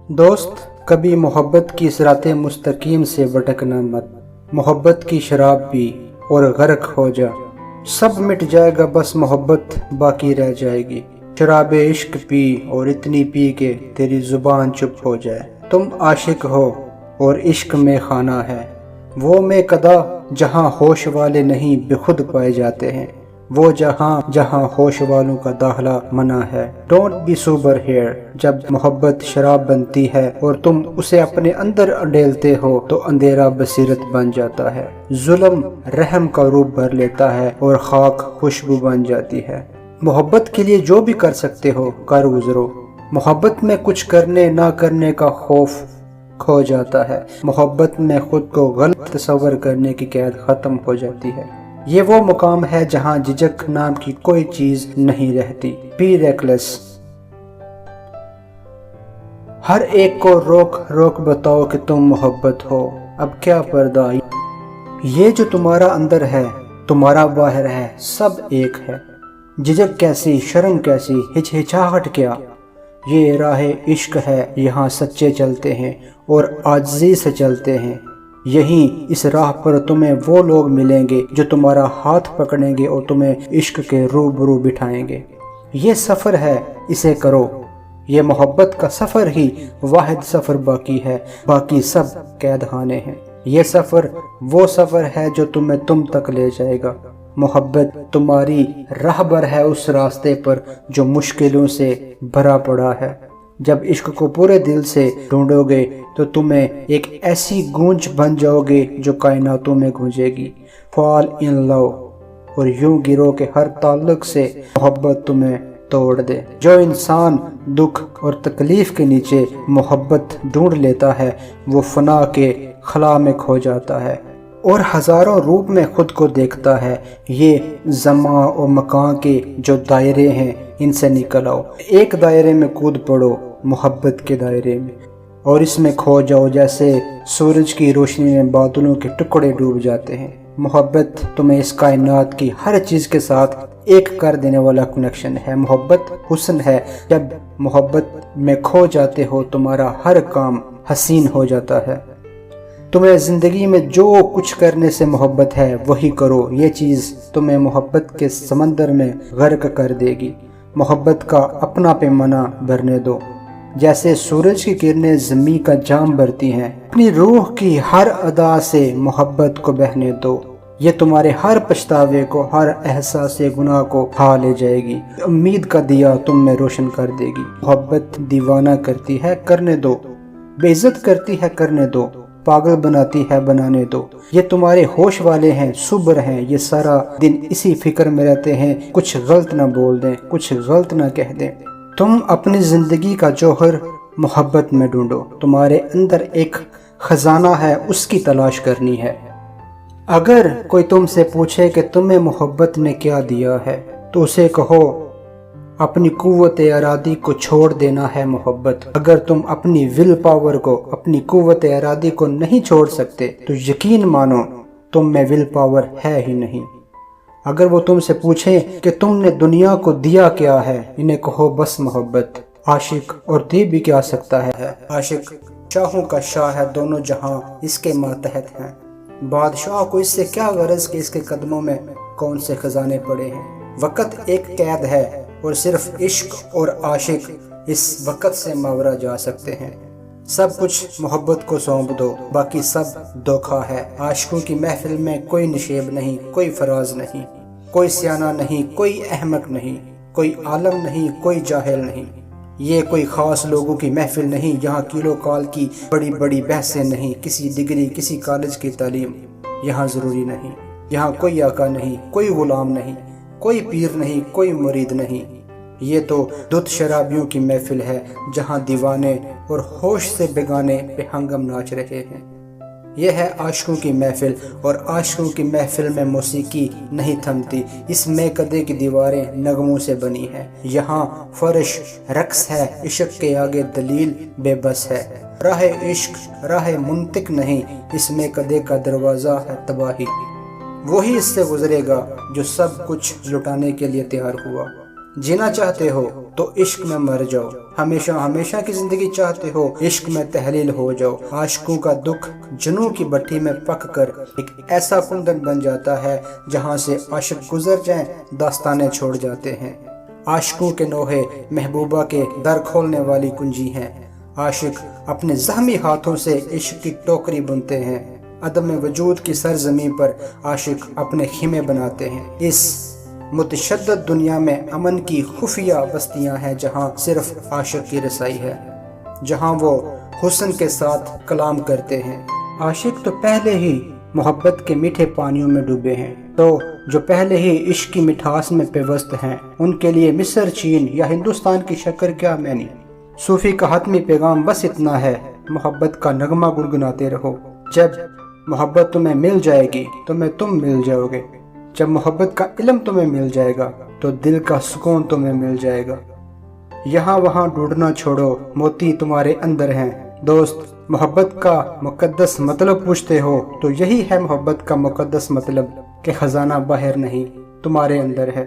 दोस्त, कभी मोहब्बत की सिराते मुस्तकीम से भटकना मत। मोहब्बत की शराब पी और गर्क हो जा, सब मिट जाएगा बस मोहब्बत बाकी रह जाएगी। शराब इश्क पी और इतनी पी के तेरी जुबान चुप हो जाए। तुम आशिक हो और इश्क में खाना है, वो में कदा जहाँ होश वाले नहीं बेखुद पाए जाते हैं, वो जहाँ जहाँ होश वालों का दाखला मना है। Don't be sober here. जब मोहब्बत शराब बनती है और तुम उसे अपने अंदर अंडेलते हो तो अंधेरा बसीरत बन जाता है, जुल्म रहम का रूप भर लेता है और खाक खुशबू बन जाती है। मोहब्बत के लिए जो भी कर सकते हो कर गुजरो। मोहब्बत में कुछ करने ना करने का खौफ खो जाता है। मोहब्बत में खुद को गलत तस्वर करने की कैद खत्म हो जाती है। ये वो मुकाम है जहाँ झिझक नाम की कोई चीज नहीं रहती। B reckless. हर एक को रोक रोक बताओ कि तुम मोहब्बत हो, अब क्या पर्दा। ये जो तुम्हारा अंदर है तुम्हारा बाहर है, सब एक है। झिझक कैसी, शर्म कैसी, हिचहिचाहट क्या, ये राह इश्क है, यहाँ सच्चे चलते हैं और आजिज़ी से चलते हैं। यहीं इस राह पर तुम्हें वो लोग मिलेंगे जो तुम्हारा हाथ पकड़ेंगे और तुम्हें इश्क के रूबरू बिठाएंगे। ये सफ़र है, इसे करो। ये मोहब्बत का सफ़र ही वाहिद सफ़र बाकी है, बाकी सब कैदखाने हैं। ये सफ़र वो सफ़र है जो तुम्हें तुम तक ले जाएगा। मोहब्बत तुम्हारी राहबर है उस रास्ते पर जो मुश्किलों से भरा पड़ा है। जब इश्क को पूरे दिल से ढूंढोगे तो तुम्हें एक ऐसी गूंज बन जाओगे जो कायनातों में गूंजेगी। फॉल इन लव और यूं गिरो के हर ताल्लुक से मोहब्बत तुम्हें तोड़ दे। जो इंसान दुख और तकलीफ के नीचे मोहब्बत ढूंढ लेता है वो फना के खला में खो जाता है और हजारों रूप में खुद को देखता है। ये ज़मा और मकान के जो दायरे हैं इनसे निकल आओ, एक दायरे में कूद पड़ो, मोहब्बत के दायरे में, और इसमें खो जाओ जैसे सूरज की रोशनी में बादलों के टुकड़े डूब जाते हैं। मोहब्बत तुम्हें इस कायनात की हर चीज़ के साथ एक कर देने वाला कनेक्शन है। मोहब्बत हुस्न है। जब मोहब्बत में खो जाते हो तुम्हारा हर काम हसीन हो जाता है। तुम्हें ज़िंदगी में जो कुछ करने से मोहब्बत है वही करो, ये चीज़ तुम्हें मोहब्बत के समंदर में गर्क कर देगी। मोहब्बत का अपना पैमाना भरने दो, जैसे सूरज की किरणें ज़मीं का जाम भरती हैं। अपनी रूह की हर अदा से मोहब्बत को बहने दो, ये तुम्हारे हर पछतावे को, हर एहसास गुनाह को खा ले जाएगी। उम्मीद का दिया तुम में रोशन कर देगी। मोहब्बत दीवाना करती है, करने दो। बेइज्जत करती है, करने दो। पागल बनाती है, बनाने दो। ये तुम्हारे होश वाले हैं, सुबर हैं, ये सारा दिन इसी फिक्र में रहते हैं कुछ गलत ना बोल दें, कुछ गलत ना कह दें। तुम अपनी जिंदगी का जौहर मोहब्बत में ढूंढो। तुम्हारे अंदर एक खजाना है, उसकी तलाश करनी है। अगर कोई तुमसे पूछे कि तुम्हें मोहब्बत ने क्या दिया है तो उसे कहो अपनी कुव्वत इरादी को छोड़ देना है मोहब्बत। अगर तुम अपनी विल पावर को, अपनी कुव्वत इरादी को नहीं छोड़ सकते तो यकीन मानो तुम में विल पावर है ही नहीं। अगर वो तुमसे पूछे कि तुमने दुनिया को दिया क्या है, इन्हें कहो बस मोहब्बत। आशिक और दे भी क्या सकता है। आशिक शाहों का शाह है, दोनों जहां इसके मातहत हैं। बादशाह को इससे क्या गरज कि इसके कदमों में कौन से खजाने पड़े हैं। वक़्त एक कैद है और सिर्फ इश्क और आशिक इस वक़्त से मावरा जा सकते हैं। सब कुछ मोहब्बत को सौंप दो, बाकी सब धोखा है। आशिकों की महफिल में कोई निशेब नहीं, कोई फराज नहीं, कोई सियाना नहीं, कोई अहमक नहीं, कोई आलम नहीं, कोई जाहिल नहीं। ये कोई ख़ास लोगों की महफिल नहीं, यहाँ किलो काल की बड़ी बड़ी बहसें नहीं। किसी डिग्री, किसी कॉलेज की तालीम यहाँ ज़रूरी नहीं। यहाँ कोई आका नहीं, कोई ग़ुलाम नहीं, कोई पीर नहीं, कोई मुरीद नहीं। ये तो दुत शराबियों की महफिल है जहाँ दीवाने और होश से बेगाने बेहंगम नाच रहे हैं। यह है आशिकों की महफिल और आशिकों की महफिल में मौसीकी नहीं थमती। इस मैकदे की दीवारें नगमों से बनी है। यहाँ फर्श रक्स है, इश्क के आगे दलील बेबस है। राह इश्क राह मुंतिक नहीं, इस मैकदे का दरवाज़ा है तबाही। वही इससे गुजरेगा जो सब कुछ लुटाने के लिए तैयार हुआ। जीना चाहते हो तो इश्क में मर जाओ, हमेशा हमेशा की जिंदगी चाहते हो इश्क में तहलील हो जाओ। आशिकों का दुख जुनून की भट्टी में पक कर एक ऐसा कुंदन बन जाता है जहां से आशिक गुजर जाएं दास्तानें छोड़ जाते हैं। आशिकों के नोहे महबूबा के दर खोलने वाली कुंजी हैं। आशिक अपने ज़हमी हाथों से इश्क की टोकरी बुनते हैं। अदम वजूद की सरजमीं पर आशिक अपने खीमे बनाते हैं। इस मुतशद्दद दुनिया में अमन की खुफिया बस्तियां हैं जहां सिर्फ आशिक की रसाई है, जहां वो हुस्न के साथ कलाम करते हैं। आशिक तो पहले ही मोहब्बत के मीठे पानियों में डूबे हैं, तो जो पहले ही इश्क की मिठास में पेवस्त हैं उनके लिए मिस्र, चीन या हिंदुस्तान की शक्कर क्या मैनी। सूफी का हतमी पैगाम बस इतना है, मोहब्बत का नगमा गुनगुनाते रहो। जब मोहब्बत तुम्हें मिल जाएगी तो तुम मिल जाओगे। जब मोहब्बत का इल्म तुम्हें मिल जाएगा तो दिल का सुकून तुम्हें मिल जाएगा। यहाँ वहाँ ढूंढना छोड़ो, मोती तुम्हारे अंदर हैं। दोस्त, मोहब्बत का मुकद्दस मतलब पूछते हो तो यही है मोहब्बत का मुकद्दस मतलब कि खजाना बाहर नहीं तुम्हारे अंदर है।